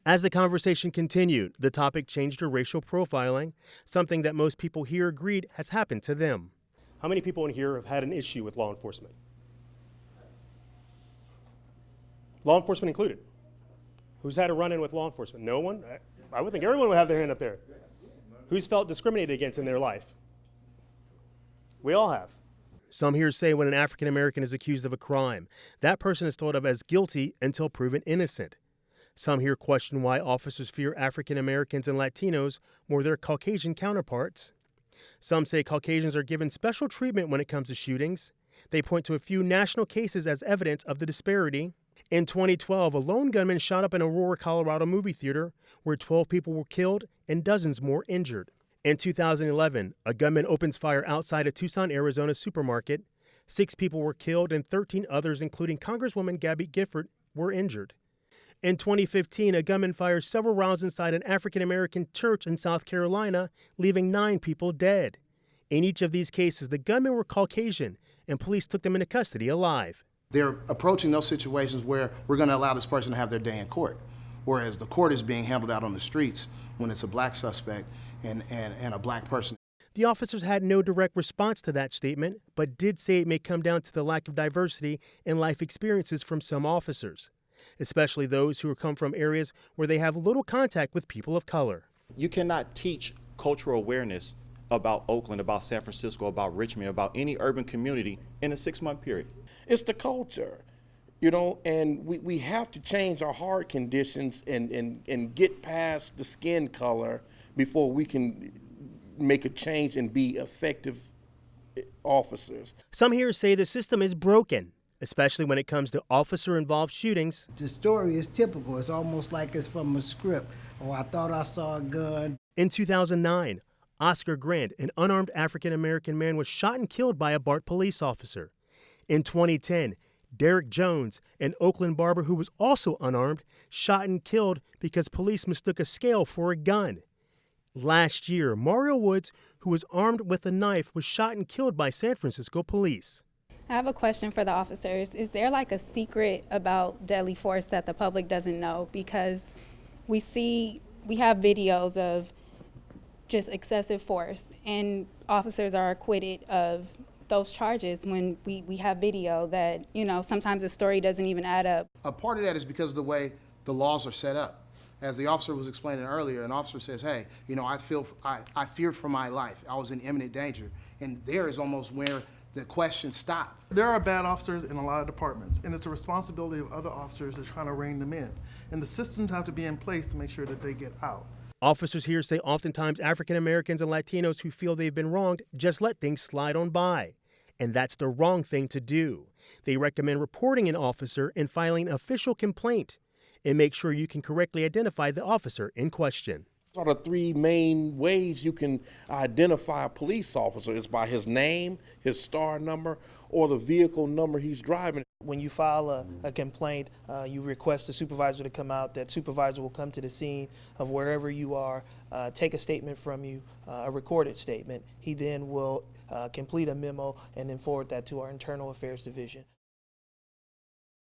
As the conversation continued, the topic changed to racial profiling, something that most people here agreed has happened to them. How many people in here have had an issue with law enforcement? Law enforcement included. Who's had a run-in with law enforcement? No one? I would think everyone would have their hand up there. Who's felt discriminated against in their life? We all have. Some here say when an African American is accused of a crime, that person is thought of as guilty until proven innocent. Some here question why officers fear African Americans and Latinos more than their Caucasian counterparts. Some say Caucasians are given special treatment when it comes to shootings. They point to a few national cases as evidence of the disparity. In 2012, a lone gunman shot up an Aurora, Colorado movie theater where 12 people were killed and dozens more injured. In 2011, a gunman opens fire outside a Tucson, Arizona supermarket. 6 people were killed and 13 others, including Congresswoman Gabby Gifford, were injured. In 2015, a gunman fires several rounds inside an African-American church in South Carolina, leaving 9 people dead. In each of these cases, the gunmen were Caucasian, and police took them into custody alive. They're approaching those situations where we're going to allow this person to have their day in court, whereas the court is being handled out on the streets when it's a black suspect and a black person. The officers had no direct response to that statement, but did say it may come down to the lack of diversity in life experiences from some officers, especially those who come from areas where they have little contact with people of color. You cannot teach cultural awareness about Oakland, about San Francisco, about Richmond, about any urban community in a 6-month period. It's the culture, you know, and we have to change our heart conditions and get past the skin color before we can make a change and be effective officers. Some here say the system is broken, especially when it comes to officer-involved shootings. The story is typical. It's almost like it's from a script. Oh, I thought I saw a gun. In 2009, Oscar Grant, an unarmed African-American man, was shot and killed by a BART police officer. In 2010, Derek Jones, an Oakland barber who was also unarmed, shot and killed because police mistook a scale for a gun. Last year, Mario Woods, who was armed with a knife, was shot and killed by San Francisco police. I have a question for the officers. Is there like a secret about deadly force that the public doesn't know? Because we have videos of just excessive force, and officers are acquitted of those charges when we have video that, you know, sometimes the story doesn't even add up. A part of that is because of the way the laws are set up. As the officer was explaining earlier, an officer says, hey, you know, I feared for my life. I was in imminent danger. And there is almost where the questions stop. There are bad officers in a lot of departments, and it's the responsibility of other officers to try to rein them in. And the systems have to be in place to make sure that they get out. Officers here say oftentimes African Americans and Latinos who feel they've been wronged just let things slide on by. And that's the wrong thing to do. They recommend reporting an officer and filing an official complaint, and make sure you can correctly identify the officer in question. What are the 3 main ways you can identify a police officer? It's by his name, his star number, or the vehicle number he's driving. When you file a complaint, you request the supervisor to come out. That supervisor will come to the scene of wherever you are, take a statement from you, a recorded statement. He then will complete a memo and then forward that to our Internal Affairs Division.